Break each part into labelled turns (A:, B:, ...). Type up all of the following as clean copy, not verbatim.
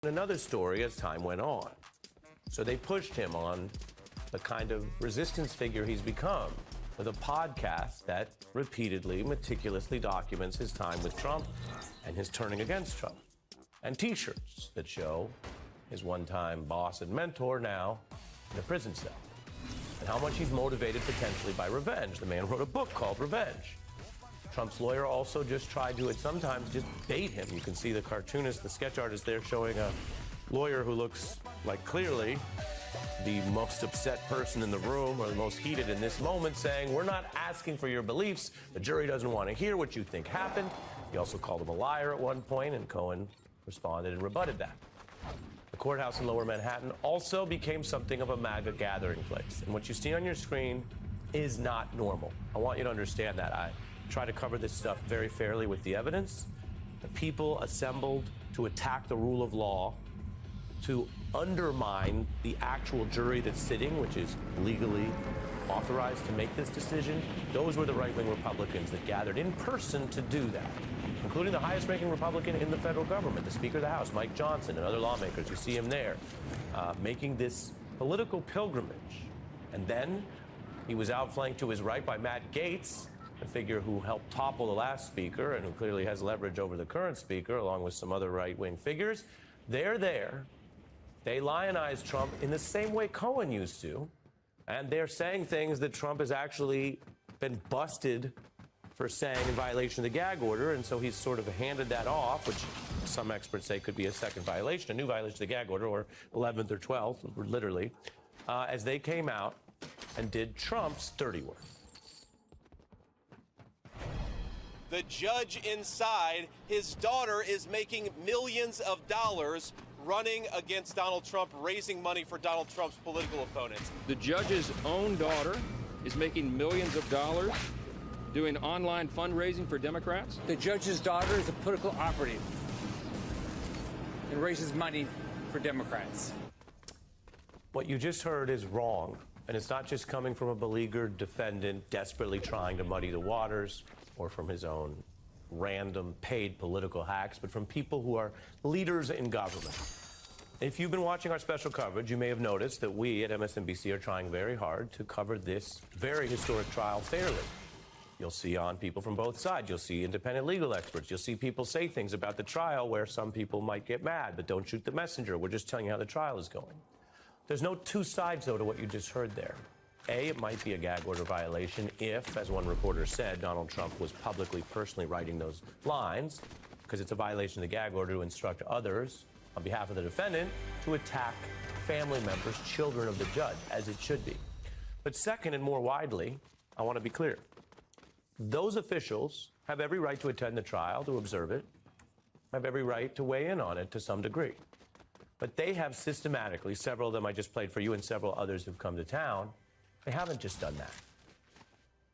A: Another story as time went on. So they pushed him on the kind of resistance figure he's become with a podcast that repeatedly, meticulously documents his time with Trump and his turning against Trump. And T-shirts that show his one-time boss and mentor now in a prison cell. And how much he's motivated potentially by revenge. The man wrote a book called Revenge. Trump's lawyer also just tried to, sometimes just bait him. You can see the cartoonist, the sketch artist there showing a lawyer who looks like clearly the most upset person in the room or the most heated in this moment, saying, we're not asking for your beliefs. The jury doesn't want to hear what you think happened. He also called him a liar at one point, and Cohen responded and rebutted that. The courthouse in Lower Manhattan also became something of a MAGA gathering place. And what you see on your screen is not normal. I want you to understand that. I try to cover this stuff very fairly with the evidence. The people assembled to attack the rule of law, to undermine the actual jury that's sitting, which is legally authorized to make this decision. Those were the right-wing Republicans that gathered in person to do that, including the highest-ranking Republican in the federal government, the Speaker of the House, Mike Johnson, and other lawmakers. You see him there, making this political pilgrimage. And then he was outflanked to his right by Matt Gaetz, a figure who helped topple the last speaker and who clearly has leverage over the current speaker, along with some other right-wing figures. They're there. They lionize Trump in the same way Cohen used to, and they're saying things that Trump has actually been busted for saying in violation of the gag order, and so he's sort of handed that off, which some experts say could be a second violation, a new violation of the gag order, or 11th or 12th, literally, as they came out and did Trump's dirty work.
B: The judge inside, his daughter is making millions of dollars running against Donald Trump, raising money for Donald Trump's political opponents.
C: The judge's own daughter is making millions of dollars doing online fundraising for Democrats?
D: The judge's daughter is a political operative and raises money for Democrats.
A: What you just heard is wrong, and it's not just coming from a beleaguered defendant desperately trying to muddy the waters, or from his own random paid political hacks, but from people who are leaders in government. If you've been watching our special coverage, you may have noticed that we at MSNBC are trying very hard to cover this very historic trial fairly. You'll see on people from both sides. You'll see independent legal experts. You'll see people say things about the trial where some people might get mad, but don't shoot the messenger. We're just telling you how the trial is going. There's no two sides, though, to what you just heard there. A, it might be a gag order violation if, as one reporter said, Donald Trump was publicly, personally writing those lines, because it's a violation of the gag order to instruct others, on behalf of the defendant, to attack family members, children of the judge, as it should be. But second, and more widely, I want to be clear. Those officials have every right to attend the trial, to observe it, have every right to weigh in on it to some degree. But they have systematically, several of them I just played for you and several others who've come to town, they haven't just done that.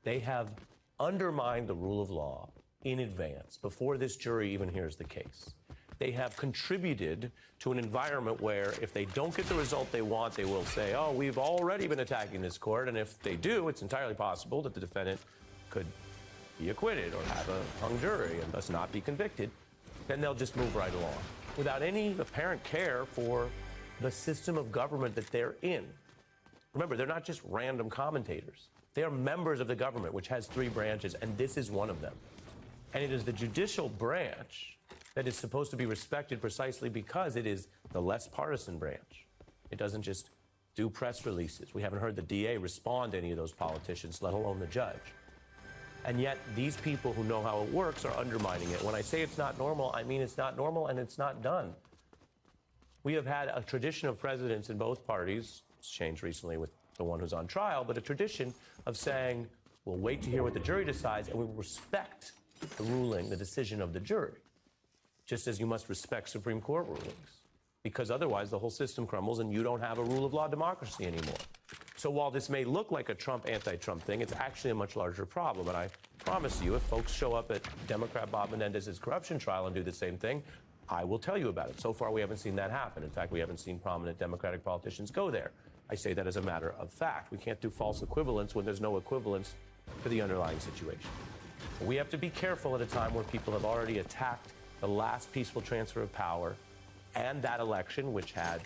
A: They have undermined the rule of law in advance, before this jury even hears the case. They have contributed to an environment where if they don't get the result they want, they will say, oh, we've already been attacking this court. And if they do, it's entirely possible that the defendant could be acquitted or have a hung jury and thus not be convicted. Then they'll just move right along without any apparent care for the system of government that they're in. Remember, they're not just random commentators. They are members of the government, which has three branches, and this is one of them. And it is the judicial branch that is supposed to be respected precisely because it is the less partisan branch. It doesn't just do press releases. We haven't heard the DA respond to any of those politicians, let alone the judge. And yet, these people who know how it works are undermining it. When I say it's not normal, I mean it's not normal and it's not done. We have had a tradition of presidents in both parties. It's changed recently with the one who's on trial, but a tradition of saying, we'll wait to hear what the jury decides, and we will respect the ruling, the decision of the jury, just as you must respect Supreme Court rulings, because otherwise the whole system crumbles and you don't have a rule of law democracy anymore. So while this may look like a Trump, anti-Trump thing, it's actually a much larger problem. And I promise you, if folks show up at Democrat Bob Menendez's corruption trial and do the same thing, I will tell you about it. So far, we haven't seen that happen. In fact, we haven't seen prominent Democratic politicians go there. I say that as a matter of fact. We can't do false equivalence when there's no equivalence for the underlying situation. We have to be careful at a time where people have already attacked the last peaceful transfer of power and that election, which had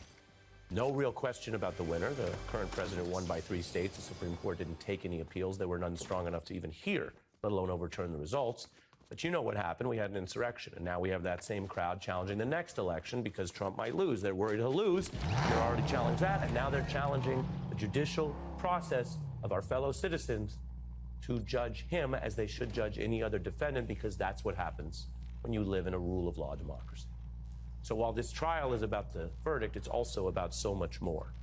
A: no real question about the winner. The current president won by 3 states. The Supreme Court didn't take any appeals. There were none strong enough to even hear, let alone overturn the results. But you know what happened. We had an insurrection. And now we have that same crowd challenging the next election because Trump might lose. They're worried he'll lose. They're already challenged that. And now they're challenging the judicial process of our fellow citizens to judge him as they should judge any other defendant, because that's what happens when you live in a rule of law democracy. So while this trial is about the verdict, it's also about so much more.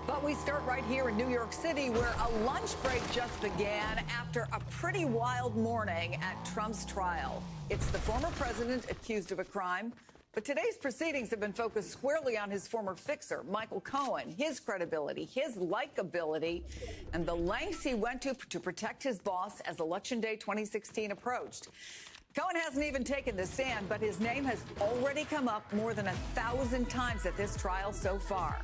E: But we start right here in New York City, where a lunch break just began after a pretty wild morning at Trump's trial. It's the former president accused of a crime, but today's proceedings have been focused squarely on his former fixer, Michael Cohen, his credibility, his likability, and the lengths he went to protect his boss as Election Day 2016 approached. Cohen hasn't even taken the stand, but his name has already come up more than 1,000 times at this trial so far.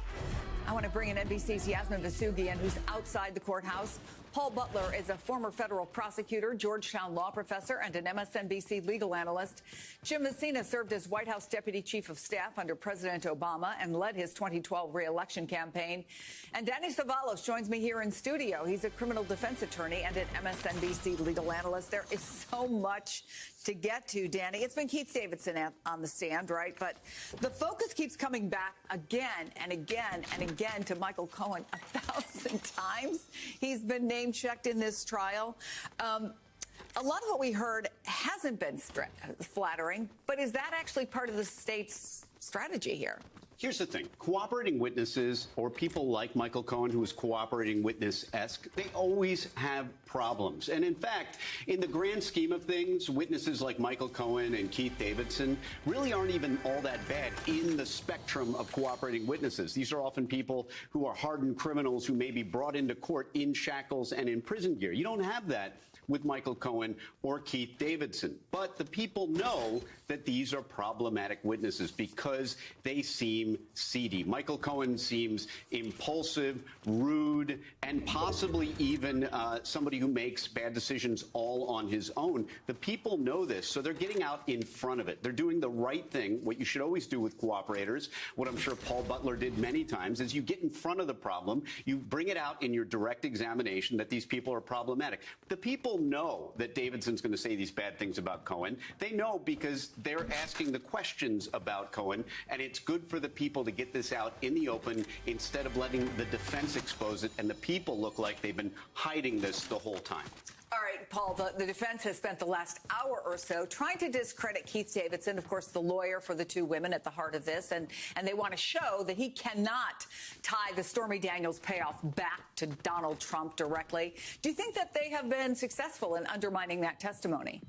E: I want to bring in NBC's Yasmin Vasugian, who's outside the courthouse. Paul Butler is a former federal prosecutor, Georgetown law professor, and an MSNBC legal analyst. Jim Messina served as White House deputy chief of staff under President Obama and led his 2012 re-election campaign. And Danny Savalos joins me here in studio. He's a criminal defense attorney and an MSNBC legal analyst. There is so much to get to, Danny. It's been Keith Davidson on the stand, right? But the focus keeps coming back again and again and again to Michael Cohen 1,000 times. He's been name-checked in this trial. A lot of what we heard hasn't been flattering, but is that actually part of the state's strategy here?
F: Here's the thing. Cooperating witnesses, or people like Michael Cohen, who is cooperating witness-esque, they always have problems. And in fact, in the grand scheme of things, witnesses like Michael Cohen and Keith Davidson really aren't even all that bad in the spectrum of cooperating witnesses. These are often people who are hardened criminals who may be brought into court in shackles and in prison gear. You don't have that with Michael Cohen or Keith Davidson. But the people know that these are problematic witnesses because they seem seedy. Michael Cohen seems impulsive, rude, and possibly even somebody who makes bad decisions all on his own. The people know this, so they're getting out in front of it. They're doing the right thing, what you should always do with cooperators, what I'm sure Paul Butler did many times, is you get in front of the problem, you bring it out in your direct examination that these people are problematic. The people know that Davidson's going to say these bad things about Cohen. They know because they're asking the questions about Cohen, and it's good for the people to get this out in the open instead of letting the defense expose it and the people look like they've been hiding this the whole time.
E: All right, Paul, the defense has spent the last hour or so trying to discredit Keith Davidson, of course, the lawyer for the 2 women at the heart of this, and they want to show that he cannot tie the Stormy Daniels payoff back to Donald Trump directly. Do you think that they have been successful in undermining that testimony?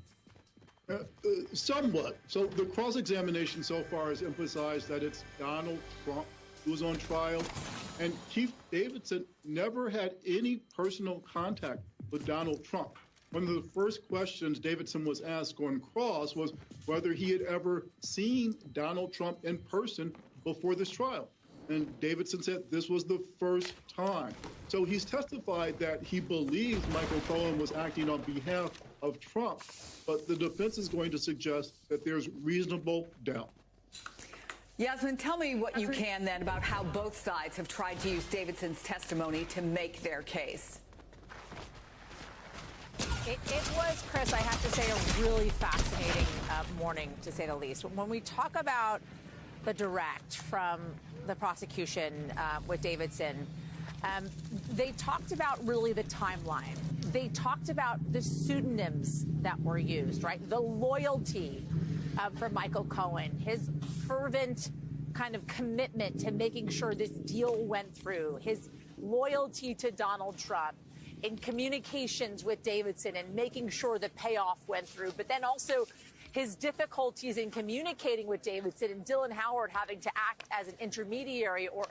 G: Somewhat. So the cross-examination so far has emphasized that it's Donald Trump who was on trial, and Keith Davidson never had any personal contact with Donald Trump. One of the first questions Davidson was asked on cross was whether he had ever seen Donald Trump in person before this trial. And Davidson said this was the first time. So he's testified that he believes Michael Cohen was acting on behalf of Trump, but the defense is going to suggest that there's reasonable doubt.
E: Yasmin, tell me what you can then about how both sides have tried to use Davidson's testimony to make their case.
H: It was, Chris, I have to say, a really fascinating morning, to say the least. When we talk about the direct from the prosecution with Davidson, they talked about really the timeline. They talked about the pseudonyms that were used, right? The loyalty for Michael Cohen, his fervent kind of commitment to making sure this deal went through, his loyalty to Donald Trump, in communications with Davidson and making sure the payoff went through, but then also his difficulties in communicating with Davidson and Dylan Howard having to act as an intermediary or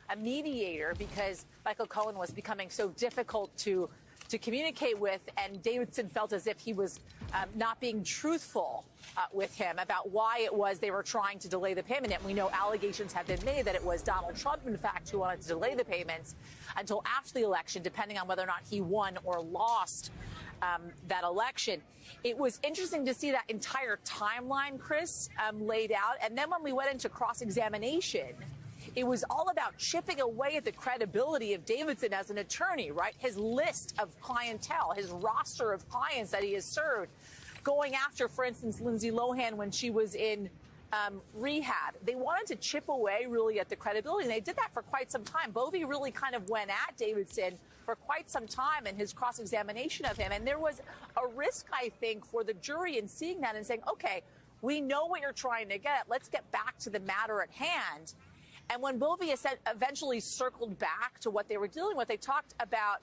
H: a mediator because Michael Cohen was becoming so difficult to to communicate with, and Davidson felt as if he was not being truthful with him about why it was they were trying to delay the payment. And we know allegations have been made that it was Donald Trump, in fact, who wanted to delay the payments until after the election, depending on whether or not he won or lost that election. It was interesting to see that entire timeline, Chris, laid out. And then when we went into cross-examination, it was all about chipping away at the credibility of Davidson as an attorney, right? His list of clientele, his roster of clients that he has served, going after, for instance, Lindsay Lohan when she was in rehab. They wanted to chip away really at the credibility, and they did that for quite some time. Bovee really kind of went at Davidson for quite some time in his cross-examination of him. And there was a risk, I think, for the jury in seeing that and saying, okay, we know what you're trying to get. Let's get back to the matter at hand. And when Bovee eventually circled back to what they were dealing with, they talked about,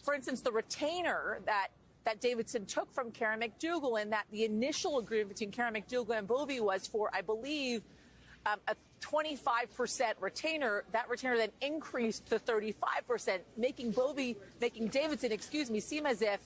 H: for instance, the retainer that Davidson took from Karen McDougal, and that the initial agreement between Karen McDougal and Bovee was for, I believe, a 25% retainer. That retainer then increased to 35%, making Davidson, seem as if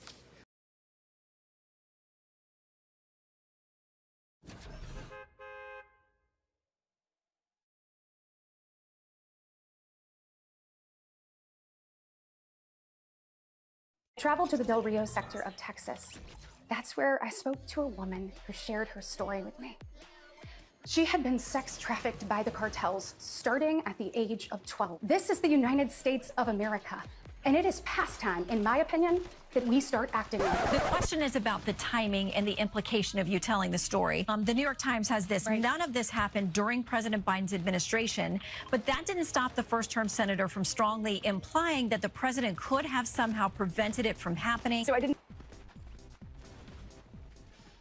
I: Traveled to the Del Rio sector of Texas. That's where I spoke to a woman who shared her story with me. She had been sex trafficked by the cartels starting at the age of 12. This is the United States of America, and it is past time, in my opinion, that we start acting on it.
J: The question is about the timing and the implication of you telling the story. The New York Times has this. Right. None of this happened during President Biden's administration, but that didn't stop the first-term senator from strongly implying that the president could have somehow prevented it from happening.
I: So I didn't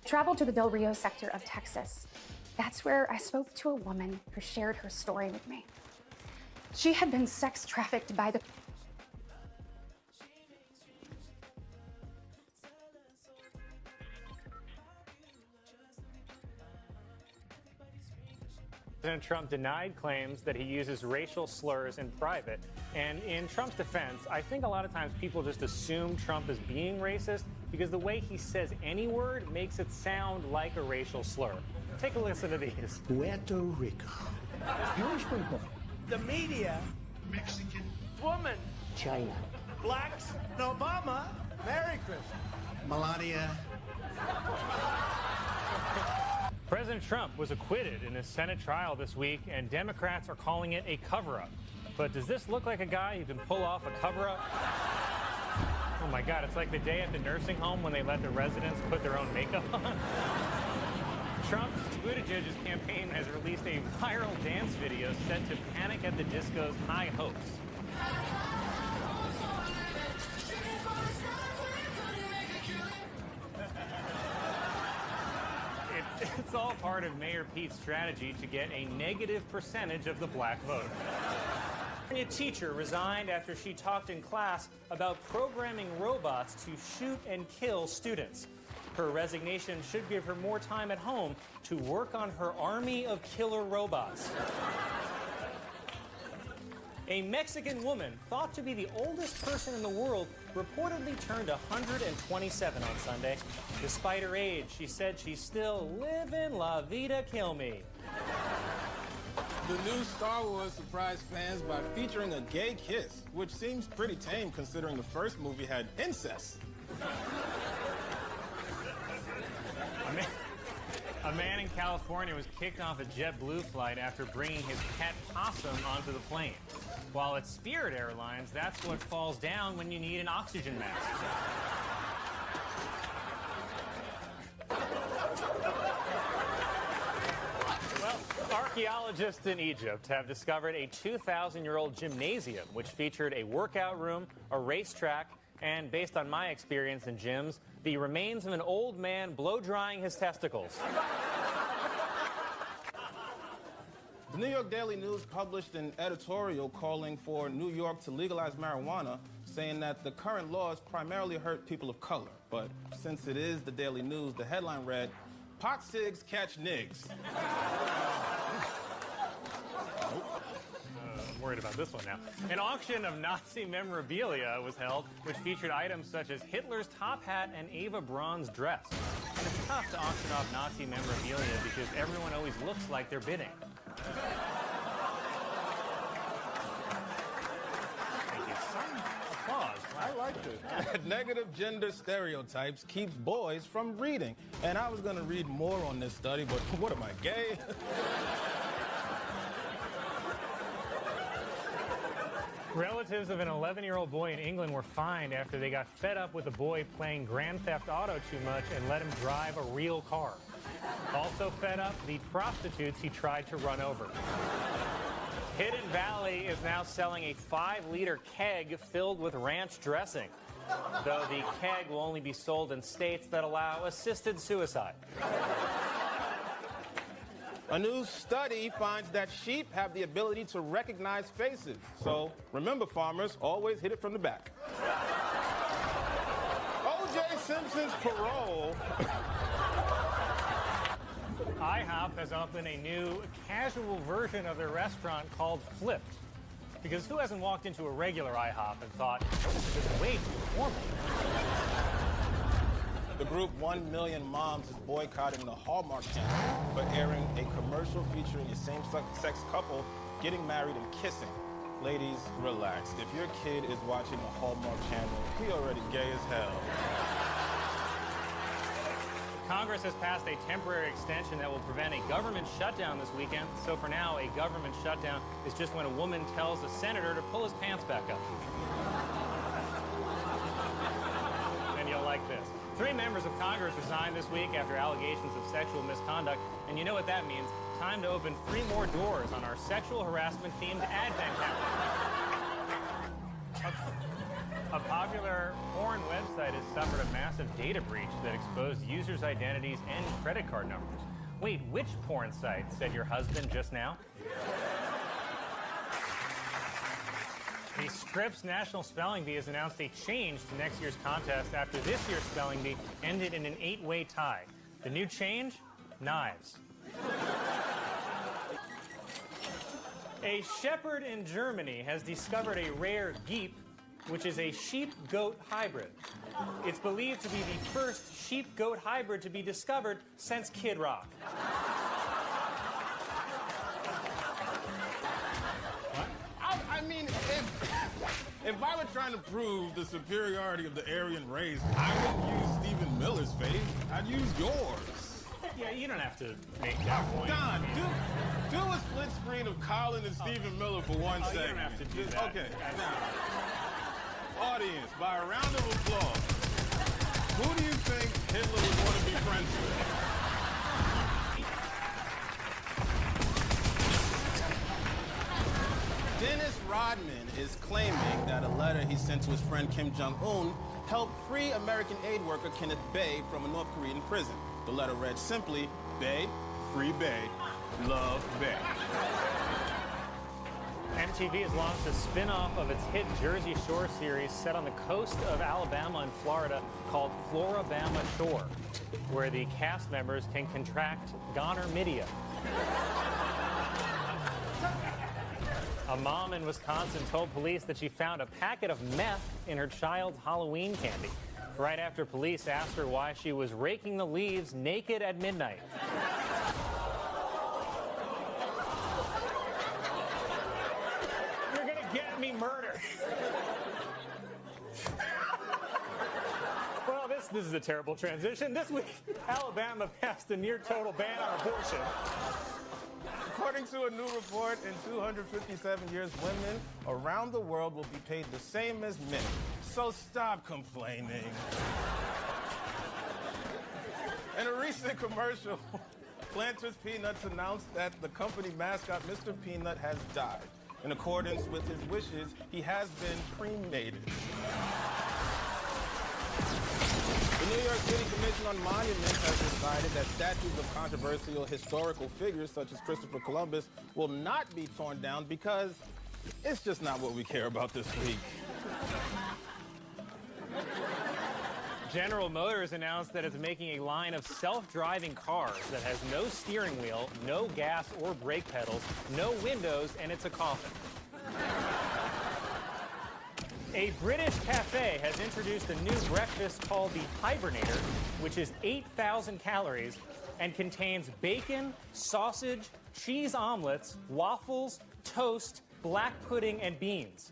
I: travel to the Del Rio sector of Texas. That's where I spoke to a woman who shared her story with me. She had been sex trafficked by the
K: President Trump denied claims that he uses racial slurs in private. And in Trump's defense, I think a lot of times people just assume Trump is being racist because the way he says any word makes it sound like a racial slur. Take a listen to these.
L: Puerto Rico. Jewish people.
M: The media.
L: Mexican.
M: Woman.
L: China.
M: Blacks. Obama. Merry Christmas.
L: Melania.
K: President Trump was acquitted in his Senate trial this week, and Democrats are calling it a cover-up. But does this look like a guy who can pull off a cover-up? Oh my God, it's like the day at the nursing home when they let the residents put their own makeup on. Trump's Buttigieg's campaign has released a viral dance video set to Panic at the Disco's High Hopes. It's all part of Mayor Pete's strategy to get a negative percentage of the black vote. A teacher resigned after she talked in class about programming robots to shoot and kill students. Her resignation should give her more time at home to work on her army of killer robots. A Mexican woman, thought to be the oldest person in the world, reportedly turned 127 on Sunday. Despite her age, she said she's still living la vida kill me.
N: The new Star Wars surprised fans by featuring a gay kiss, which seems pretty tame considering the first movie had incest.
K: A man in California was kicked off a JetBlue flight after bringing his pet possum onto the plane. While at Spirit Airlines, that's what falls down when you need an oxygen mask. Well, archaeologists in Egypt have discovered a 2,000-year-old gymnasium, which featured a workout room, a racetrack, and based on my experience in gyms, the remains of an old man blow-drying his testicles.
N: The New York Daily News published an editorial calling for New York to legalize marijuana, saying that the current laws primarily hurt people of color. But since it is the Daily News, the headline read, "Pot cigs catch nigs."
K: I'm worried about this one now. An auction of Nazi memorabilia was held, which featured items such as Hitler's top hat and Eva Braun's dress. And it's tough to auction off Nazi memorabilia because everyone always looks like they're bidding. Thank you. Some applause.
N: I liked it. Negative gender stereotypes keeps boys from reading. And I was going to read more on this study, but what am I, gay?
K: Relatives of an 11-year-old boy in England were fined after they got fed up with the boy playing Grand Theft Auto too much and let him drive a real car. Also fed up, the prostitutes he tried to run over. Hidden Valley is now selling a 5-liter keg filled with ranch dressing, though the keg will only be sold in states that allow assisted suicide.
N: A new study finds that sheep have the ability to recognize faces. So remember, farmers, always hit it from the back. O.J. Simpson's parole.
K: IHOP has opened a new casual version of their restaurant called Flipped. Because who hasn't walked into a regular IHOP and thought, this is way too formal?
N: The group 1 Million Moms is boycotting the Hallmark Channel for airing a commercial featuring a same-sex couple getting married and kissing. Ladies, relax. If your kid is watching the Hallmark Channel, he already gay as hell.
K: Congress has passed a temporary extension that will prevent a government shutdown this weekend. So for now, a government shutdown is just when a woman tells a senator to pull his pants back up. And you'll like this. 3 members of Congress resigned this week after allegations of sexual misconduct. And you know what that means. Time to open 3 more doors on our sexual harassment-themed Advent calendar. A popular porn website has suffered a massive data breach that exposed users' identities and credit card numbers. Wait, which porn site? Said your husband just now? The Scripps National Spelling Bee has announced a change to next year's contest after this year's spelling bee ended in an 8-way tie. The new change? Knives. A shepherd in Germany has discovered a rare geep, which is a sheep-goat hybrid. It's believed to be the first sheep-goat hybrid to be discovered since Kid Rock.
N: I mean, if I were trying to prove the superiority of the Aryan race, I wouldn't use Stephen Miller's face. I'd use yours.
K: Yeah, you don't have to make that point.
N: Don, do a split screen of Colin and Stephen Miller for 1 second.
K: You don't have to do that.
N: Okay, now, audience, by a round of applause, who do you think Hitler would want to be friends with? Dennis Rodman is claiming that a letter he sent to his friend Kim Jong-un helped free American aid worker Kenneth Bae from a North Korean prison. The letter read simply, Bae, free Bae, love Bae.
K: MTV has launched a spin-off of its hit Jersey Shore series set on the coast of Alabama and Florida called Florabama Shore, where the cast members can contract gonorrhea. A mom in Wisconsin told police that she found a packet of meth in her child's Halloween candy, right after police asked her why she was raking the leaves naked at midnight. You're gonna get me murdered. Well, this is a terrible transition. This week, Alabama passed a near-total ban on abortion.
N: According to a new report, in 257 years, women around the world will be paid the same as men. So stop complaining. In a recent commercial, Planters Peanuts announced that the company mascot, Mr. Peanut, has died. In accordance with his wishes, he has been cremated. The New York City Commission on Monuments has decided that statues of controversial historical figures such as Christopher Columbus will not be torn down because it's just not what we care about this week.
K: General Motors announced that it's making a line of self-driving cars that has no steering wheel, no gas or brake pedals, no windows, and it's a coffin. A British cafe has introduced a new breakfast called the Hibernator, which is 8,000 calories and contains bacon, sausage, cheese omelets, waffles, toast, black pudding, and beans.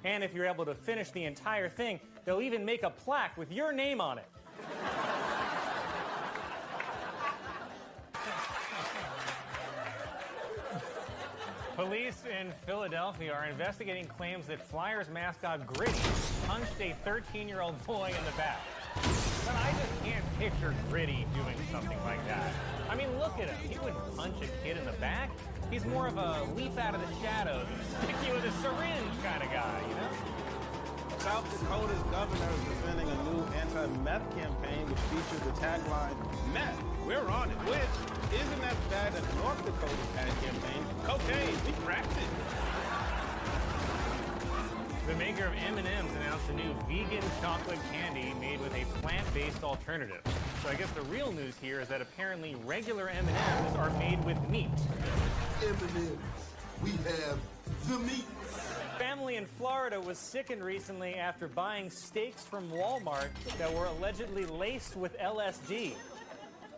K: And if you're able to finish the entire thing, they'll even make a plaque with your name on it. Police in Philadelphia are investigating claims that Flyers mascot Gritty punched a 13-year-old boy in the back. But I just can't picture Gritty doing something like that. I mean, look at him. He wouldn't punch a kid in the back. He's more of a leap out of the shadows and stick you with a syringe kind of guy, you know?
N: South Dakota's governor is defending a new anti-meth campaign which features the tagline, "Meth, we're on it," which isn't as bad as North Dakota's ad campaign, "Cocaine, we cracked it."
K: The maker of M&M's announced a new vegan chocolate candy made with a plant-based alternative. So I guess the real news here is that apparently regular M&M's are made with meat.
L: M&M's, we have the meat.
K: Family in Florida was sickened recently after buying steaks from Walmart that were allegedly laced with LSD.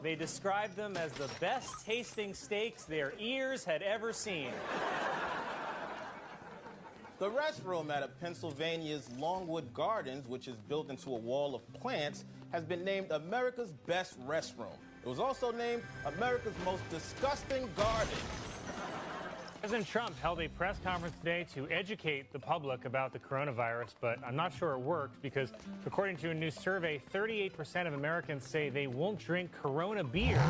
K: They described them as the best tasting steaks their ears had ever seen.
N: The restroom at Pennsylvania's Longwood Gardens, which is built into a wall of plants, has been named America's best restroom. It was also named America's most disgusting garden.
K: President Trump held a press conference today to educate the public about the coronavirus, but I'm not sure it worked because, according to a new survey, 38% of Americans say they won't drink Corona beer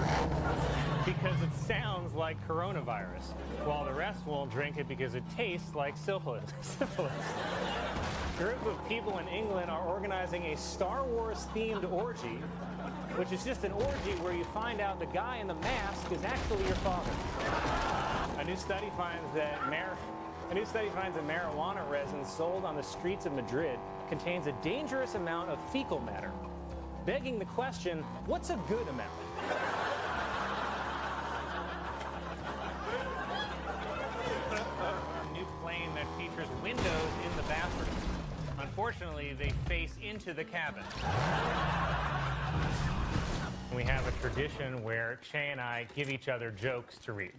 K: because it sounds like coronavirus, while the rest won't drink it because it tastes like syphilis. A group of people in England are organizing a Star Wars-themed orgy, which is just an orgy where you find out the guy in the mask is actually your father. A new study finds that marijuana resin sold on the streets of Madrid contains a dangerous amount of fecal matter, begging the question, what's a good amount? A new plane that features windows in the bathroom. Unfortunately, they face into the cabin. We have a tradition where Che and I give each other jokes to read.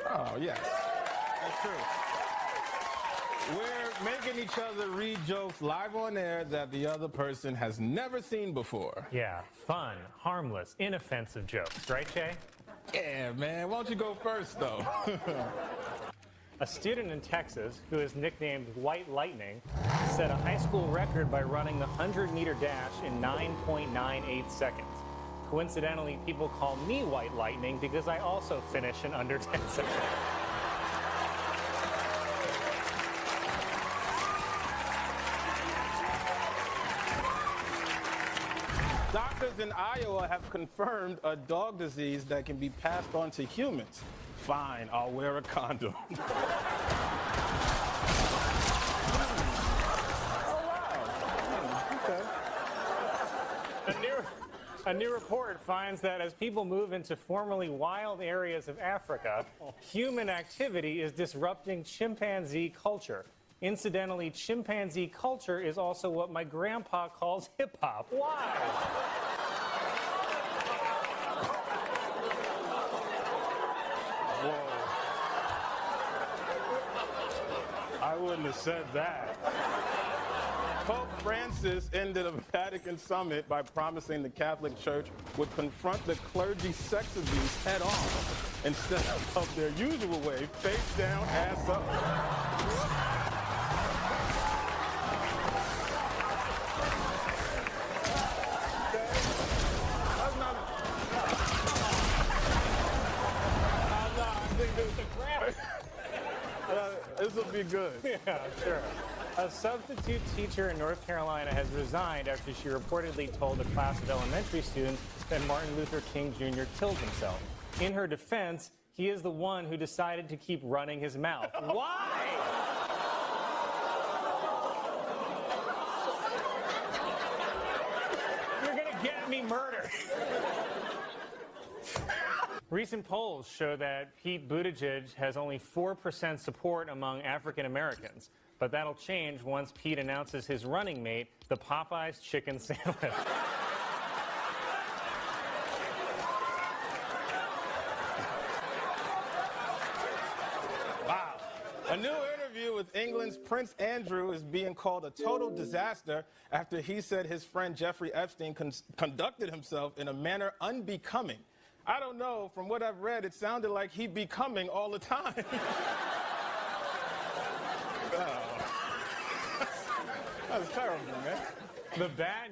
N: Oh, yes. That's true. We're making each other read jokes live on air that the other person has never seen before.
K: Yeah, fun, harmless, inoffensive jokes, right, Che?
N: Yeah, man. Why don't you go first, though?
K: A student in Texas, who is nicknamed White Lightning, set a high school record by running the 100-meter dash in 9.98 seconds. Coincidentally, people call me White Lightning because I also finish in under 10 seconds.
N: Doctors in Iowa have confirmed a dog disease that can be passed on to humans. Fine, I'll wear a condom.
K: A new report finds that as people move into formerly wild areas of Africa, human activity is disrupting chimpanzee culture. Incidentally, chimpanzee culture is also what my grandpa calls hip-hop. Why?
N: Whoa. I wouldn't have said that. Pope Francis ended a Vatican summit by promising the Catholic Church would confront the clergy sex abuse head on instead of their usual way, face down, ass up. This will be good.
K: Yeah, sure. A substitute teacher in North Carolina has resigned after she reportedly told a class of elementary students that Martin Luther King Jr. killed himself. In her defense, he is the one who decided to keep running his mouth. Why? You're gonna get me murdered. Recent polls show that Pete Buttigieg has only 4% support among African Americans. But that'll change once Pete announces his running mate, the Popeyes chicken sandwich.
N: Wow. A new interview with England's Prince Andrew is being called a total disaster after he said his friend Jeffrey Epstein conducted himself in a manner unbecoming. I don't know, from what I've read, it sounded like he'd be coming all the time. Oh. That was terrible, man.
K: The bat